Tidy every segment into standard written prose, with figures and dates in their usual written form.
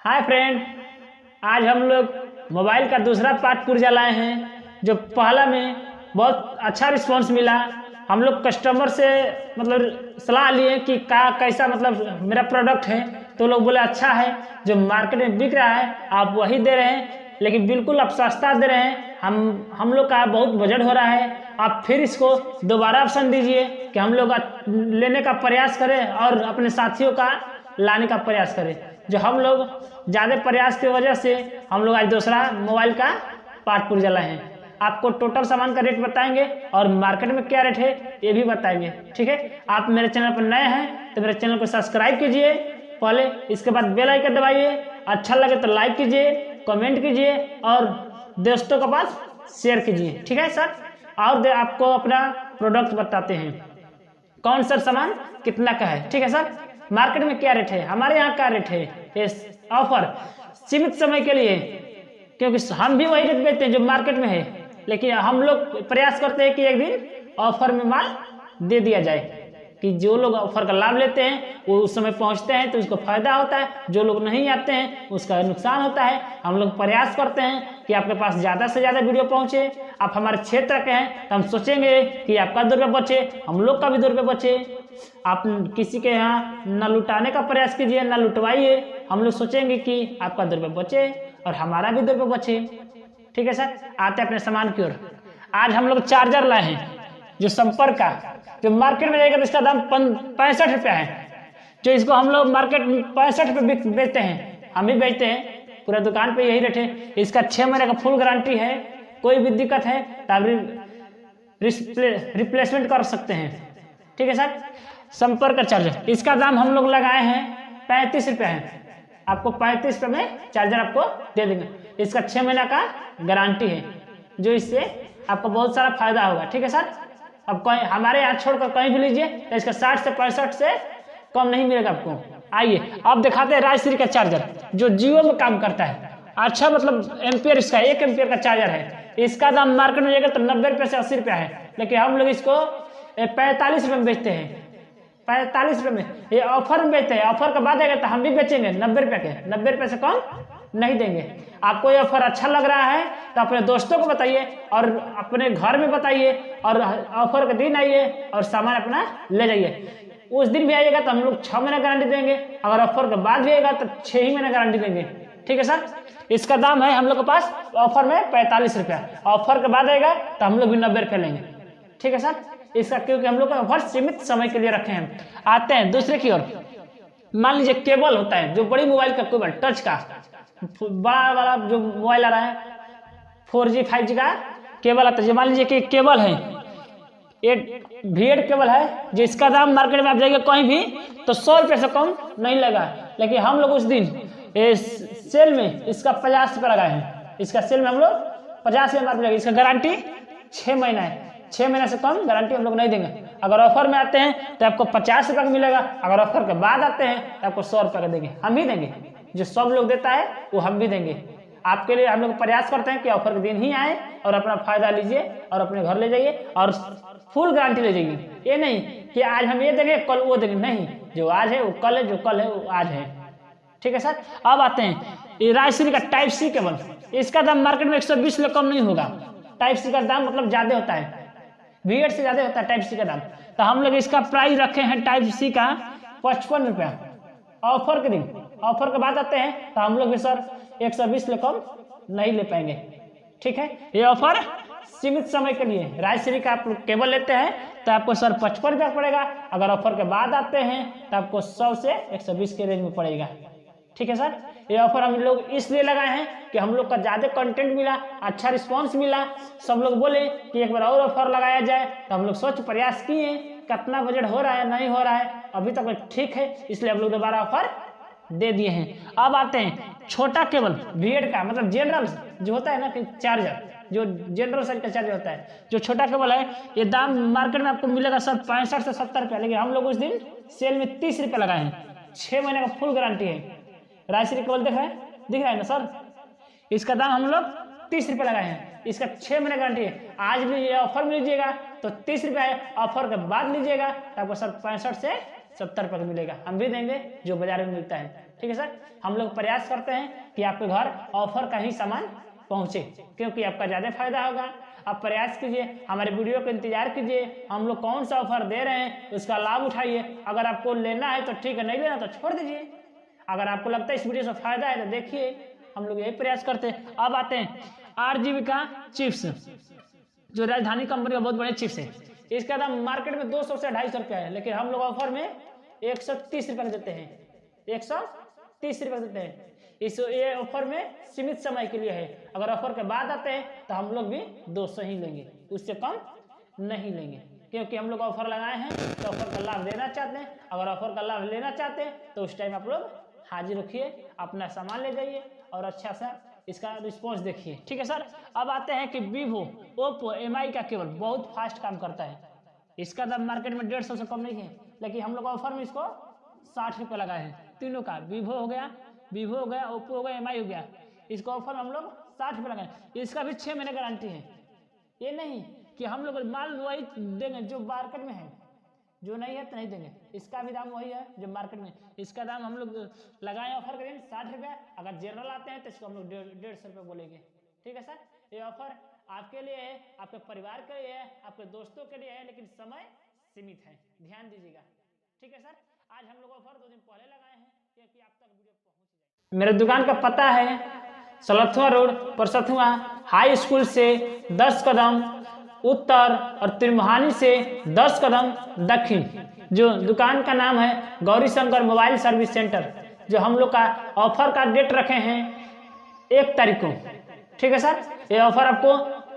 Hi friend, आज हम लोग मोबाइल का दूसरा पार्ट पुर्जा लाए हैं। जो पहला में बहुत अच्छा रिस्पांस मिला। हम लोग कस्टमर से मतलब सलाह लिए कि कैसा मतलब मेरा प्रोडक्ट है, तो लोग बोले अच्छा है, जो मार्केट में बिक रहा है आप वही दे रहे हैं, लेकिन बिल्कुल आप सस्ता दे रहे हैं। हम लोग का बहुत बजट हो रहा है, आप फिर इसको दोबारा ऑप्शन दीजिए कि हम लोग लेने का प्रयास करें और अपने साथियों का लाने का प्रयास करें। जो हम लोग ज़्यादा प्रयास की वजह से हम लोग आज दूसरा मोबाइल का पार्ट पुर्जा लाए हैं। आपको टोटल सामान का रेट बताएंगे और मार्केट में क्या रेट है ये भी बताएंगे। ठीक है, आप मेरे चैनल पर नए हैं तो मेरे चैनल को सब्सक्राइब कीजिए पहले, इसके बाद बेल आइकन दबाइए। अच्छा लगे तो लाइक कीजिए, कमेंट कीजिए और दोस्तों के पास शेयर कीजिए। ठीक है सर, और आपको अपना प्रोडक्ट बताते हैं कौन सा सामान कितना का है। ठीक है सर, मार्केट में क्या रेट है, हमारे यहाँ क्या रेट है, ये ऑफर सीमित समय के लिए, क्योंकि हम भी वही रेट बेचते हैं जो मार्केट में है, लेकिन हम लोग प्रयास करते हैं कि एक दिन ऑफर में माल दे दिया जाए कि जो लोग ऑफर का लाभ लेते हैं वो उस समय पहुंचते हैं तो उसको फायदा होता है, जो लोग नहीं आते हैं उसका नुकसान होता है। हम लोग प्रयास करते हैं कि आपके पास ज़्यादा से ज़्यादा वीडियो पहुंचे। आप हमारे क्षेत्र के हैं तो हम सोचेंगे कि आपका 2 रुपये बचे, हम लोग का भी 2 रुपये बचे। आप किसी के यहाँ न लुटाने का प्रयास कीजिए, न लुटवाइए। हम लोग सोचेंगे कि आपका 2 रुपये बचे और हमारा भी 2 रुपये बचे। ठीक है सर, आते हैं अपने सामान की ओर। आज हम लोग चार्जर लाए हैं जो संपर्क का, जो मार्केट में जाएगा तो इसका दाम 65 रुपया है। जो इसको हम लोग मार्केट में 65 रुपये बेचते हैं, हम ही बेचते हैं, पूरा दुकान पे यही रेट है। इसका 6 महीने का फुल गारंटी है, कोई भी दिक्कत है तो आप रिप्लेसमेंट कर सकते हैं। ठीक है सर, संपर्क का चार्जर, इसका दाम हम लोग लगाए हैं 35 रुपये है। आपको 35 रुपये में चार्जर आपको दे देंगे। इसका 6 महीना का गारंटी है, जो इससे आपको बहुत सारा फायदा होगा। ठीक है सर, अब कहीं हमारे यहाँ छोड़कर कहीं भी लीजिए तो इसका 60 से 65 से कम नहीं मिलेगा आपको। आइए अब दिखाते हैं राजश्री का चार्जर जो जियो में काम करता है। अच्छा मतलब एम्पियर, इसका 1 एम्पियर का चार्जर है। इसका दाम मार्केट में जाएगा तो 90 रुपये से 80 रुपया है, लेकिन हम लोग इसको 45 रुपये में बेचते हैं। 45 रुपये में ये ऑफर में बेचते हैं। ऑफर के बाद आएगा तो हम भी बेचेंगे 90 रुपये के, 90 रुपये से कम नहीं देंगे। आपको ये ऑफर अच्छा लग रहा है तो अपने दोस्तों को बताइए और अपने घर में बताइए, और ऑफर के दिन आइए और सामान अपना ले जाइए। उस दिन भी आइएगा तो हम लोग 6 महीने गारंटी देंगे, अगर ऑफर के बाद भी आएगा तो 6 ही महीने गारंटी देंगे। ठीक है सर, इसका दाम है हम लोग के पास ऑफर में 45 रुपया, ऑफर के बाद आएगा तो हम लोग भी 90 रुपये लेंगे। ठीक है सर, इसका क्योंकि हम लोग का ऑफर सीमित समय के लिए रखे हैं। आते हैं दूसरे की ओर। मान लीजिए केबल होता है, जो बड़ी मोबाइल का केबल, टच का बड़ा वाला जो मोबाइल आ रहा है 4G 5G का केबल आता है। मान लीजिए कि केबल है, एक VAD केबल है जिसका दाम मार्केट में आप जाइए कहीं भी तो 100 रुपये से कम नहीं लगा, लेकिन हम लोग उस दिन सेल में इसका 50 रुपये लगाए हैं। इसका सेल में हम लोग 50 रुपये मार्केट, इसका गारंटी 6 महीना है। 6 महीने से कम गारंटी हम लोग नहीं देंगे। अगर ऑफर में आते हैं तो आपको 50 रुपये का मिलेगा, अगर ऑफर के बाद आते हैं तो आपको 100 रुपये का देंगे, हम ही देंगे। जो सब लोग देता है वो हम भी देंगे। आपके लिए हम लोग प्रयास करते हैं कि ऑफर के दिन ही आए और अपना फायदा लीजिए और अपने घर ले जाइए और फुल गारंटी ले जाइए। ये नहीं कि आज हम ये देंगे कल वो देंगे, नहीं, जो आज है वो कल है, जो कल है वो आज है। ठीक है सर, अब आते हैं ये राजश्री का टाइप C केबल। इसका दाम मार्केट में 120 से कम नहीं होगा। टाइप C का दाम मतलब ज्यादा होता है, VAD से ज्यादा होता है टाइप C का दाम। तो हम लोग इसका प्राइस रखे हैं टाइप C का 55 रुपया ऑफर के दिन। ऑफर के बाद आते हैं तो हम लोग भी सर 120 से कम नहीं ले पाएंगे। ठीक है, ये ऑफर सीमित समय के लिए। राजश्री का आप केबल लेते हैं तो आपको सर 55 रुपया पड़ेगा, अगर ऑफर के बाद आते हैं तो आपको 100 से 120 के रेंज में पड़ेगा। ठीक है सर, ये ऑफर हम लोग इसलिए लगाए हैं कि हम लोग का ज़्यादा कंटेंट मिला, अच्छा रिस्पांस मिला। सब लोग बोले कि एक बार और ऑफर लगाया जाए, तो हम लोग सोच प्रयास किए, कितना बजट हो रहा है नहीं हो रहा है, अभी तक ठीक है, इसलिए हम लोग दोबारा ऑफर दे दिए हैं। अब आते हैं छोटा केबल VAD का, मतलब जनरल जो होता है ना कि चार्जर, जो जनरल साइज का चार्जर होता है, जो छोटा केबल है, ये दाम मार्केट में आपको मिलेगा सर 65 से 70 रुपया, लेकिन हम लोग उस दिन सेल में 30 रुपये लगाए हैं। 6 महीने का फुल गारंटी है। राजश्री केबल दिख रहा है ना सर, इसका दाम हम लोग 30 रुपये लगाए हैं। इसका 6 महीने गारंटी है। आज भी ये ऑफर में लीजिएगा तो 30 रुपये है, ऑफर के बाद लीजिएगा तो आपको सर 65 से 70 रुपये का मिलेगा, हम भी देंगे जो बाजार में मिलता है। ठीक है सर। हम लोग प्रयास करते हैं कि आपके घर ऑफर का ही सामान पहुंचे, क्योंकि आपका ज़्यादा फायदा होगा। आप प्रयास कीजिए, हमारे वीडियो का इंतजार कीजिए, हम लोग कौन सा ऑफर दे रहे हैं उसका लाभ उठाइए। अगर आपको लेना है तो ठीक है, नहीं लेना तो छोड़ दीजिए। अगर आपको लगता है इस वीडियो से फायदा है तो देखिए, हम लोग यही प्रयास करते हैं। अब आते हैं RGB का चिप्स, जो राजधानी कंपनी का बहुत बड़े चिप्स है। इसका दाम मार्केट में 200 से 250 रुपया है, लेकिन हम लोग ऑफर में 130 रुपये देते हैं, 130 रुपये देते हैं। ये ऑफर में सीमित समय के लिए है। अगर ऑफर के बाद आते हैं तो हम लोग भी 200 ही लेंगे, उससे कम नहीं लेंगे, क्योंकि हम लोग ऑफर लगाए हैं तो ऑफर का लाभ लेना चाहते हैं। अगर ऑफर का लाभ लेना चाहते हैं तो उस टाइम आप लोग हाजिर रखिए, अपना सामान ले जाइए और अच्छा सा इसका रिस्पॉन्स देखिए, ठीक है सर। अब आते हैं कि वीवो, ओप्पो, MI का केबल बहुत फास्ट काम करता है। इसका दाम मार्केट में 150 से कम नहीं है, लेकिन हम लोग ऑफर में इसको 60 रुपये लगाए हैं। तीनों का, वीवो हो गया, ओप्पो हो गया, MI हो गया, इसको ऑफर में हम लोग 60 रुपये लगाए। इसका भी 6 महीने गारंटी है। ये नहीं कि हम लोग माल वही देंगे जो मार्केट में है, जो नहीं है तो नहीं देंगे। इसका भी दाम वही है जो मार्केट में। इसका दाम हम लोग लगाए ऑफर करेंगे 60 रुपये। अगर जनरल आते हैं तो इसको हम लोग 150 रुपये बोलेंगे, ठीक है सर। ये ऑफर आपके लिए है, आपके परिवार के लिए है, आपके दोस्तों के लिए है, लेकिन समय सीमित है, ध्यान दीजिएगा, ठीक है सर। आज हम लोग ऑफर 2 दिन पहले लगाए हैं क्योंकि आप तक वीडियो पहुंच जाए। मेरे दुकान का पता है सलथुआ रोड, परसथुआ हाई स्कूल से 10 कदम उत्तर और त्रिमोहानी से 10 कदम दक्षिण। जो दुकान का नाम है Gauri Shankar mobile service centre. जो हम लोग का ऑफर का डेट रखे हैं 1 तारीख को, ठीक है सर। ये ऑफर आपको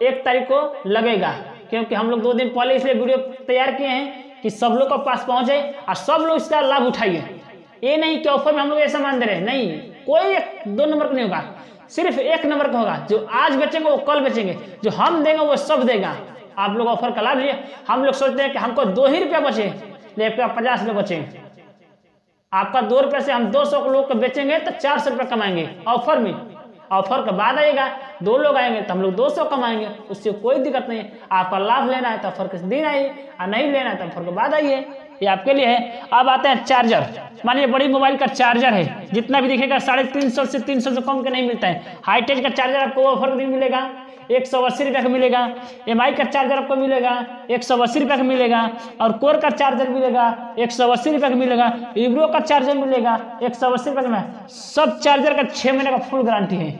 1 तारीख को लगेगा, क्योंकि हम लोग 2 दिन पहले इसलिए वीडियो तैयार किए हैं कि सब लोग के पास पहुंचे और सब लोग इसका लाभ उठाइए। ये नहीं कि ऑफर में हम लोग ये सामान दे रहे हैं, नहीं, कोई 2 नंबर का नहीं होगा, सिर्फ 1 नंबर का होगा। जो आज बेचेंगे वो कल बेचेंगे, जो हम देंगे वो सब देगा। आप लोग ऑफर का लाभ लीजिए। हम लोग सोचते हैं कि हमको 2 ही रुपया बचे, लेकिन 50 रुपये बचे। आपका 2 रुपये से हम 200 लोग को बेचेंगे तो 400 रुपये कमाएंगे ऑफर में। ऑफर के बाद आएगा 2 लोग आएंगे तो हम लोग 200 कमाएंगे, उससे कोई दिक्कत नहीं है। आपका लाभ लेना है तो ऑफर के दिन आइए, और नहीं लेना है तो ऑफर के बाद आइए, ये आपके लिए है। अब आते हैं चार्जर। मानिए बड़ी मोबाइल का चार्जर है, जितना भी दिखेगा 350 से 300 से कम का नहीं मिलता है। हाईटेक का चार्जर आपको ऑफर में मिलेगा 180 रुपये का मिलेगा। MI का चार्जर आपको मिलेगा 180 रुपये का मिलेगा, और कोर का चार्जर मिलेगा 180 रुपये का मिलेगा। वीवो का चार्जर मिलेगा 180 रुपये का। सब चार्जर का 6 महीने का फुल गारंटी है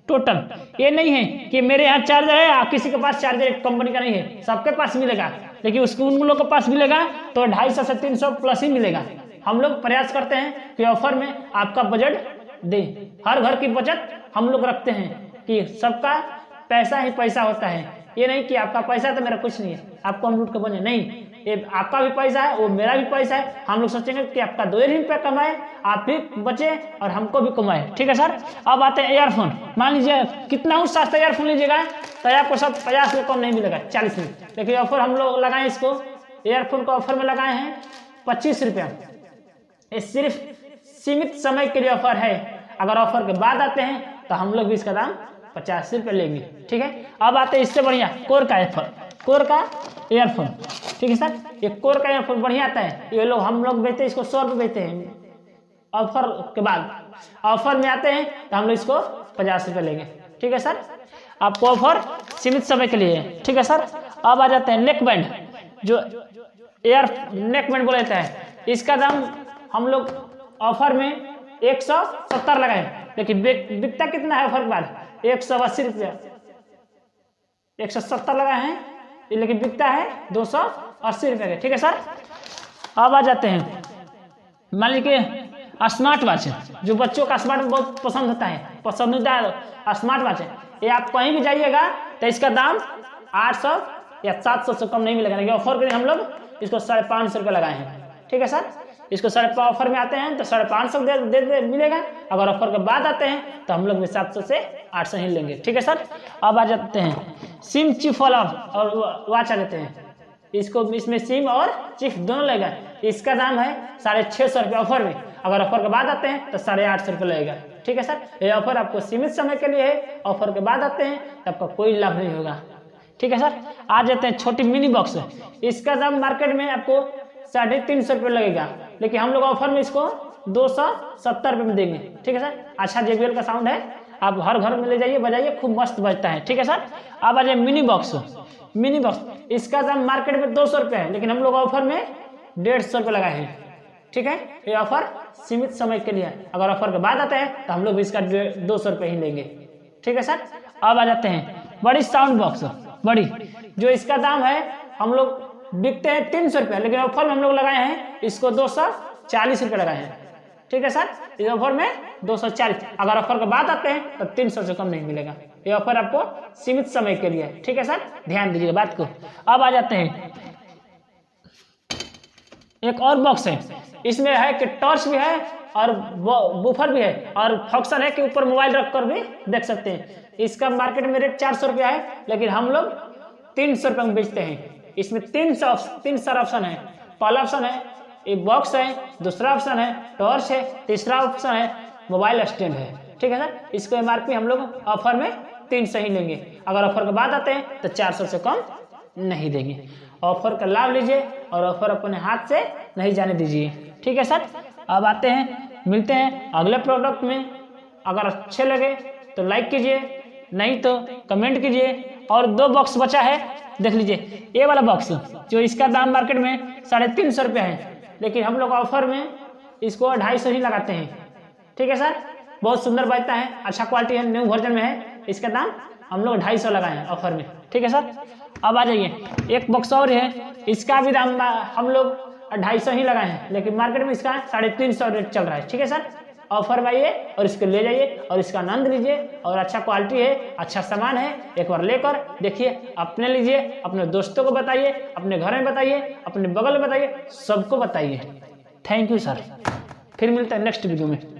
टोटल। ये नहीं है कि मेरे यहाँ चार्जर है, किसी के पास चार्जर एक कंपनी का नहीं है, सबके पास मिलेगा, लेकिन उसको उन लोग के पास मिलेगा तो 250 से 300 प्लस ही मिलेगा। हम लोग प्रयास करते हैं कि ऑफर में आपका बजट दे, हर घर की बचत हम लोग रखते हैं कि सबका पैसा ही पैसा होता है। ये नहीं कि आपका पैसा तो मेरा कुछ नहीं है, आपको हम लूट के बने, नहीं, ये आपका भी पैसा है, वो मेरा भी पैसा है। हम लोग सोचेंगे कि आपका 2 ही रुपये कमाए, आप भी बचे और हमको भी कमाए, ठीक है सर। अब आते हैं ईयरफोन। मान लीजिए कितना सस्ता ईयरफोन लीजिएगा तो आपको सब 50 रुपये कम नहीं मिलेगा, 40 में। लेकिन ऑफर हम लोग लगाए, इसको ईयरफोन को ऑफर में लगाए हैं 25 रुपया। ये सिर्फ सीमित समय के लिए ऑफर है। अगर ऑफर के बाद आते हैं तो हम लोग भी इसका दाम 50 रुपये लेंगे, ठीक है। अब आते हैं इससे बढ़िया कोर का ईयरफोन, ठीक है सर। ये कोर का ईयरफोन बढ़िया आता है। ये लोग हम लोग बेचते हैं इसको 100 रुपये बेचते हैं। ऑफर के बाद ऑफर में आते हैं तो हम लोग इसको 50 रुपये लेंगे, ठीक है सर। आपको ऑफर सीमित समय के लिए है, ठीक है सर। अब आ जाते हैं नेक बैंड, जो नेक बैंड बोला जाता है। इसका दाम हम लोग ऑफर में 170 लगाए, लेकिन बिकता कितना है ऑफर के बाद 180 रुपया। 170 लगाए हैं, लेकिन बिकता है 280 रुपये के, ठीक है सर। अब आ जाते हैं, मान लीजिए स्मार्ट वॉच, जो बच्चों का स्मार्ट वॉच बहुत पसंद होता है, पसंदीदा स्मार्ट वॉच है। ये आप कहीं भी जाइएगा तो इसका दाम 800 या 700 से कम नहीं मिलेगा, लेकिन ऑफर के लिए हम लोग इसको 550 रुपये लगाए हैं, ठीक है सर। इसको ऑफर में आते हैं तो 550 दे मिलेगा। अगर ऑफर के बाद आते हैं तो हम लोग भी 700 से 800 ही लेंगे, ठीक है सर। अब आ जाते हैं सिम, चिप वाला और वॉच आ जाते हैं। इसमें सिम और चिप दोनों लगेगा। इसका दाम है 650 रुपये ऑफर में। अगर ऑफर के बाद आते हैं तो 850 रुपये लगेगा, ठीक है सर। ये ऑफर आपको सीमित समय के लिए है। ऑफर के बाद आते हैं तो आपका कोई लाभ नहीं होगा, ठीक है सर। आ जाते हैं छोटी मिनी बॉक्स। इसका दाम मार्केट में आपको 350 रुपये लगेगा, लेकिन हम लोग ऑफर में इसको 270 में देंगे। ठीक है सर, अच्छा JBL का साउंड है, आप हर घर में ले जाइए बजाइए, खूब मस्त बजता है। ठीक है सर, अब आ जाए मिनी बॉक्स। मिनी बॉक्स इसका दाम मार्केट में 200 रुपये है, लेकिन हम लोग ऑफर में 150 रुपये लगाए हैं। ठीक है, ये ऑफर सीमित समय के लिए है, अगर ऑफर के बाद आता है तो हम लोग इसका 200 रुपये ही लेंगे। ठीक है सर, अब आ जाते हैं बड़ी साउंड बॉक्स। बड़ी जो इसका दाम है हम लोग बिकते हैं 300 रुपये, लेकिन ऑफर में हम लोग लगाए हैं इसको 240 रुपये लगाए हैं। ठीक है सर, इस ऑफर में 240, अगर ऑफर के बाद आते हैं तो 300 से कम नहीं मिलेगा। ये ऑफर आपको सीमित समय के लिए है। ठीक है सर, ध्यान दीजिए बात को। अब आ जाते हैं एक और बॉक्स है, इसमें है कि टॉर्च भी है और बूफर भी है और फंक्शन है कि ऊपर मोबाइल रखकर भी देख सकते हैं। इसका मार्केट में रेट 400 रुपया है, लेकिन हम लोग 300 रुपये में बेचते हैं। इसमें तीन सारा ऑप्शन है। पहला ऑप्शन है एक बॉक्स है, दूसरा ऑप्शन है टॉर्च है, तीसरा ऑप्शन है मोबाइल स्टैंड है। ठीक है सर, इसको MRP हम लोग ऑफर में 300 ही लेंगे, अगर ऑफर के बाद आते हैं तो 400 से कम नहीं देंगे। ऑफर का लाभ लीजिए और ऑफर अपने हाथ से नहीं जाने दीजिए। ठीक है सर, अब आते हैं, मिलते हैं अगले प्रोडक्ट में। अगर अच्छे लगे तो लाइक कीजिए, नहीं तो कमेंट कीजिए। और 2 बॉक्स बचा है, देख लीजिए। ये वाला बॉक्स जो इसका दाम मार्केट में 350 रुपये है, लेकिन हम लोग ऑफर में इसको 250 ही लगाते हैं। ठीक है सर, बहुत सुंदर बजता है, अच्छा क्वालिटी है, न्यू वर्जन में है। इसका दाम हम लोग 250 लगाए हैं ऑफर में। ठीक है सर, अब आ जाइए एक बॉक्स और है, इसका भी दाम हम लोग 250 ही लगाए हैं, लेकिन मार्केट में इसका 350 रेट चल रहा है। ठीक है सर, ऑफर में आइए और इसको ले जाइए और इसका आनंद लीजिए। और अच्छा क्वालिटी है, अच्छा सामान है, एक बार लेकर देखिए, अपने लीजिए, अपने दोस्तों को बताइए, अपने घर में बताइए, अपने बगल में बताइए, सबको बताइए। थैंक यू सर, फिर मिलते हैं नेक्स्ट वीडियो में।